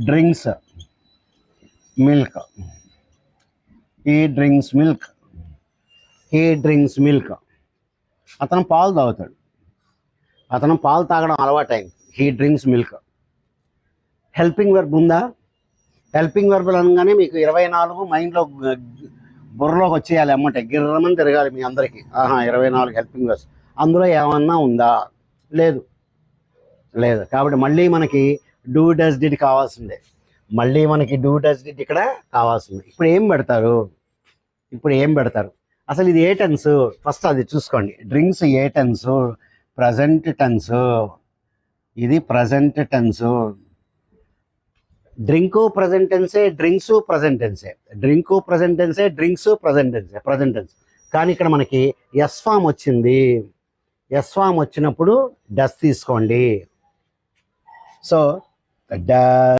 Drinks milk, he drinks milk, he drinks milk. అతను పాలు తాగుతాడు, అతను పాలు తాగడం అలవాటైంది. He drinks milk. Helping verb ఉందా? హెల్పింగ్ వర్బ్ అనగానే మీకు 24 మైండ్లో బుర్రలోకి వచ్చేయాలి, అమ్మటే గిర్రమని తిరగాలి మీ అందరికీ. 24 హెల్పింగ్ వర్బ్స్. అందులో ఏమన్నా ఉందా? లేదు. లేదు. కాబట్టి మళ్ళీ మనకి డూ డస్ డిడ్ కావాల్సిందే. మళ్ళీ మనకి డూ డస్ డిడ్ ఇక్కడ కావాల్సిందే. ఇప్పుడు ఏం పెడతారు అసలు? ఇది ఏ టెన్స్? ఫస్ట్ అది చూసుకోండి. డ్రింక్స్ ఏ టెన్స్? Present tense. ఇది ప్రజెంట్ టెన్స్. డ్రింకు ప్రజెంట్ టెన్సే, డ్రింక్స్ ప్రజెంట్ టెన్సే, డ్రింకు ప్రజెంట్ టెన్సే, డ్రింక్స్ ప్రజెంట్ టెన్సే, ప్రజెంట్ టెన్స్. కానీ ఇక్కడ మనకి ఎస్ ఫామ్ వచ్చింది. ఎస్ ఫామ్ వచ్చినప్పుడు డస్ తీసుకోండి. సో